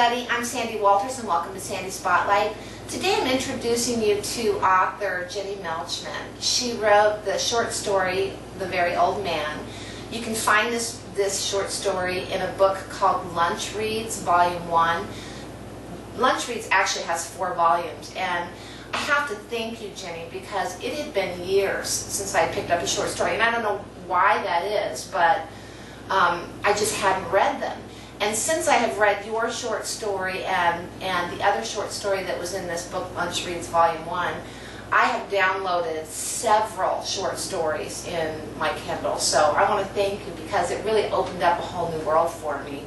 everybody. I'm Sandy Wolters and welcome to Sandy Spotlight. Today I'm introducing you to author Jenny Milchman. She wrote the short story, The Very Old Man. You can find this short story in a book called Lunch Reads, Volume 1. Lunch Reads actually has 4 volumes, and I have to thank you, Jenny, because it had been years since I picked up a short story, and I don't know why that is, but I just hadn't read them. And since I have read your short story and the other short story that was in this book, Lunch Reads Volume 1, I have downloaded several short stories in my Kindle. So I want to thank you because it really opened up a whole new world for me.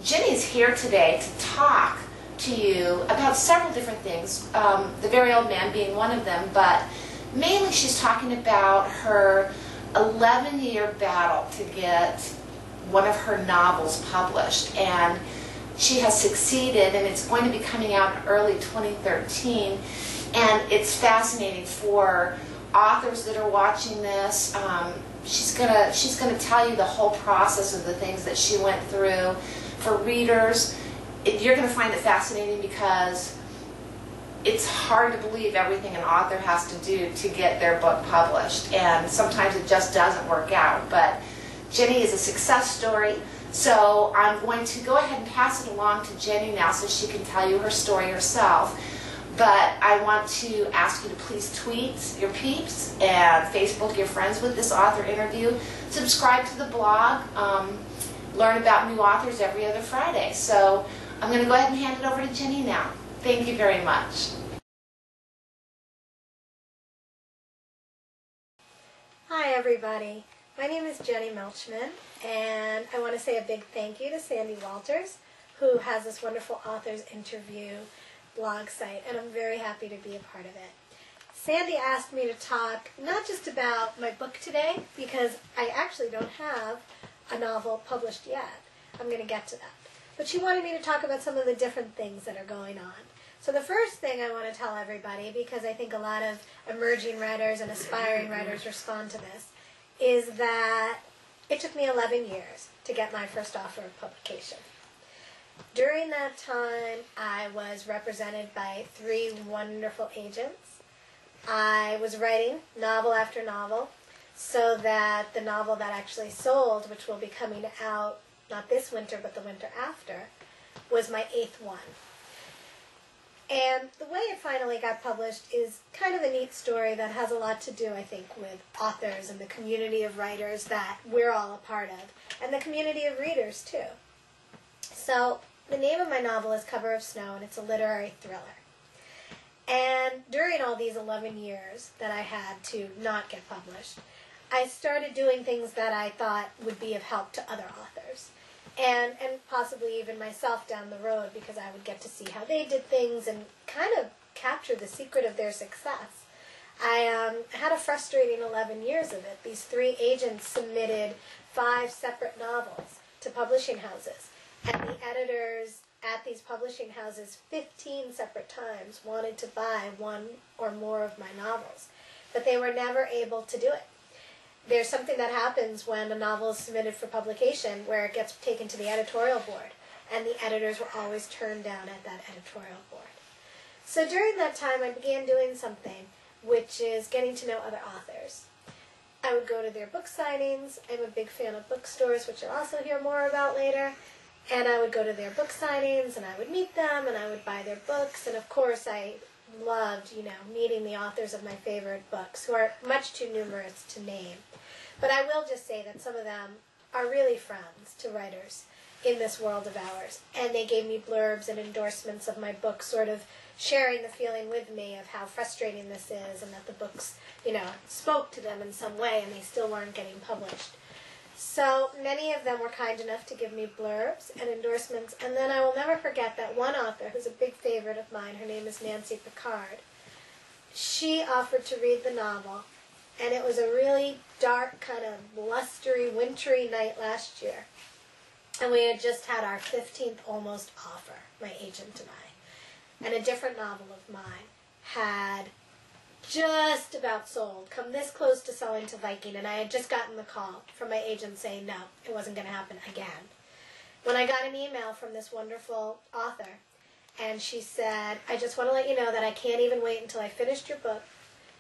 Jenny is here today to talk to you about several different things, The Very Old Man being one of them, but mainly she's talking about her 11-year battle to get one of her novels published, and she has succeeded, and it's going to be coming out in early 2013, and it's fascinating for authors that are watching this. She's gonna tell you the whole process of the things that she went through. For readers, you're going to find it fascinating because it's hard to believe everything an author has to do to get their book published, and sometimes it just doesn't work out. But Jenny is a success story, so I'm going to go ahead and pass it along to Jenny now so she can tell you her story herself. But I want to ask you to please tweet your peeps and Facebook your friends with this author interview. Subscribe to the blog. Learn about new authors every other Friday. So I'm going to go ahead and hand it over to Jenny now. Thank you very much. Hi everybody, my name is Jenny Milchman, and I want to say a big thank you to Sandy Wolters, who has this wonderful authors interview blog site, and I'm very happy to be a part of it. Sandy asked me to talk not just about my book today, because I actually don't have a novel published yet. I'm going to get to that. But she wanted me to talk about some of the different things that are going on. So the first thing I want to tell everybody, because I think a lot of emerging writers and aspiring writers respond to this, is that it took me 11 years to get my first offer of publication. During that time, I was represented by 3 wonderful agents. I was writing novel after novel, so that the novel that actually sold, which will be coming out not this winter but the winter after, was my 8th one. And the way it finally got published is kind of a neat story that has a lot to do, I think, with authors and the community of writers that we're all a part of, and the community of readers, too. So the name of my novel is Cover of Snow, and it's a literary thriller. And during all these 11 years that I had to not get published, I started doing things that I thought would be of help to other authors, and possibly even myself down the road, because I would get to see how they did things and kind of capture the secret of their success. I had a frustrating 11 years of it. These 3 agents submitted 5 separate novels to publishing houses, and the editors at these publishing houses 15 separate times wanted to buy 1 or more of my novels, but they were never able to do it. There's something that happens when a novel is submitted for publication where it gets taken to the editorial board, and the editors were always turned down at that editorial board. So during that time, I began doing something, which is getting to know other authors. I would go to their book signings. I'm a big fan of bookstores, which you'll also hear more about later. And I would go to their book signings, and I would meet them, and I would buy their books. And of course, I loved, meeting the authors of my favorite books, who are much too numerous to name. But I will just say that some of them are really friends to writers in this world of ours. And they gave me blurbs and endorsements of my books, sort of sharing the feeling with me of how frustrating this is, and that the books, spoke to them in some way, and they still weren't getting published. So many of them were kind enough to give me blurbs and endorsements, and then I will never forget that one author who's a big favorite of mine, her name is Nancy Picard. She offered to read the novel, and it was a really dark, kind of blustery, wintry night last year. And we had just had our 15th almost offer, my agent and I. And a different novel of mine had just about sold, come this close to selling to Viking, and I had just gotten the call from my agent saying no, it wasn't going to happen again. when I got an email from this wonderful author, and she said, I just want to let you know that I can't even wait until I finished your book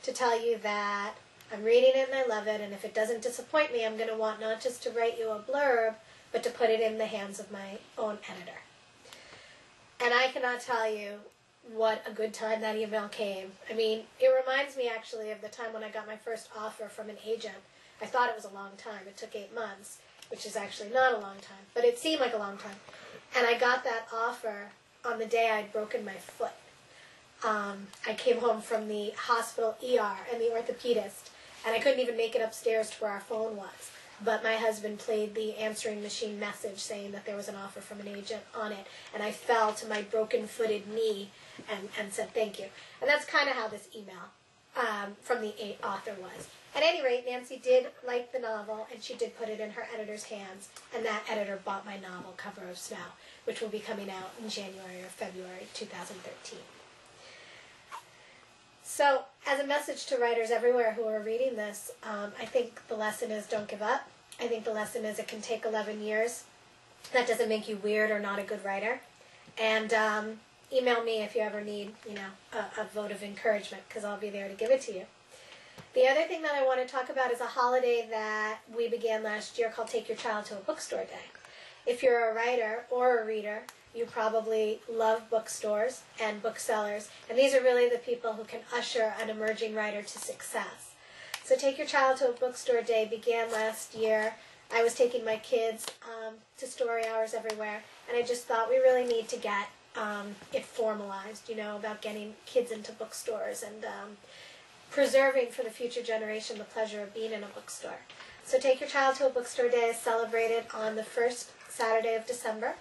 to tell you that I'm reading it and I love it, and if it doesn't disappoint me, I'm going to want not just to write you a blurb, but to put it in the hands of my own editor. And I cannot tell you what a good time that email came. I mean, it reminds me actually of the time when I got my first offer from an agent. I thought it was a long time. It took 8 months, which is actually not a long time, but it seemed like a long time. And I got that offer on the day I'd broken my foot. I came home from the hospital ER and the orthopedist, and I couldn't even make it upstairs to where our phone was. But my husband played the answering machine message saying that there was an offer from an agent on it, and I fell to my broken-footed knee and said thank you. And that's kind of how this email from the author was. At any rate, Nancy did like the novel, and she did put it in her editor's hands, and that editor bought my novel, Cover of Snow, which will be coming out in January or February 2013. So, as a message to writers everywhere who are reading this, I think the lesson is don't give up. I think the lesson is it can take 11 years. That doesn't make you weird or not a good writer. And email me if you ever need, a vote of encouragement, because I'll be there to give it to you. The other thing that I want to talk about is a holiday that we began last year called Take Your Child to a Bookstore Day. If you're a writer or a reader, you probably love bookstores and booksellers, and these are really the people who can usher an emerging writer to success. So Take Your Child to a Bookstore Day began last year. I was taking my kids to story hours everywhere, and I just thought we really need to get it formalized, about getting kids into bookstores and preserving for the future generation the pleasure of being in a bookstore. So Take Your Child to a Bookstore Day is celebrated on the first Saturday of December.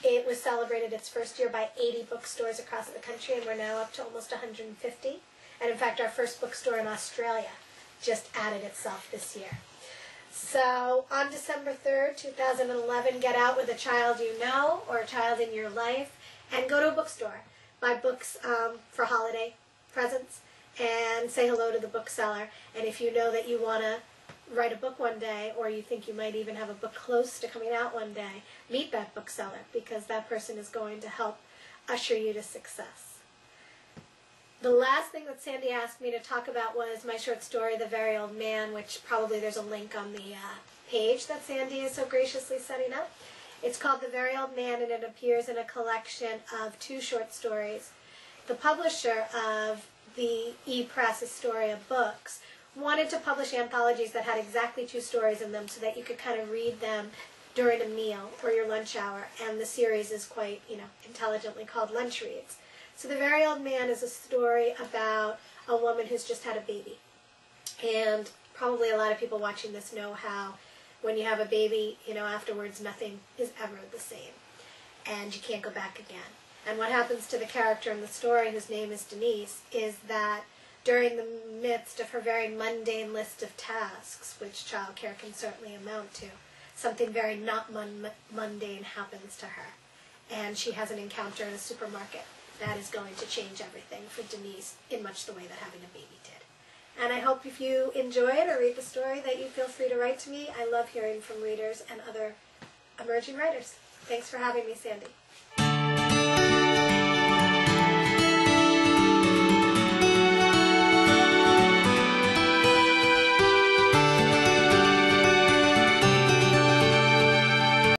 It was celebrated its first year by 80 bookstores across the country, and we're now up to almost 150. And in fact, our first bookstore in Australia just added itself this year. So on December 3rd, 2011, get out with a child you know or a child in your life and go to a bookstore. Buy books for holiday presents and say hello to the bookseller. And if you know that you want to write a book one day, or you think you might even have a book close to coming out one day, meet that bookseller, because that person is going to help usher you to success. The last thing that Sandy asked me to talk about was my short story, The Very Old Man, which probably there's a link on the page that Sandy is so graciously setting up. It's called The Very Old Man, and it appears in a collection of 2 short stories. The publisher of the E-Press Astoria Books wanted to publish anthologies that had exactly 2 stories in them so that you could kind of read them during a meal or your lunch hour, and the series is quite, intelligently called Lunch Reads. So The Very Old Man is a story about a woman who's just had a baby. And probably a lot of people watching this know how when you have a baby, afterwards nothing is ever the same. And you can't go back again. And what happens to the character in the story, whose name is Denise, is that during the midst of her very mundane list of tasks, which childcare can certainly amount to, something very not mundane happens to her. And she has an encounter in a supermarket that is going to change everything for Denise in much the way that having a baby did. And I hope if you enjoy it or read the story that you feel free to write to me. I love hearing from readers and other emerging writers. Thanks for having me, Sandy.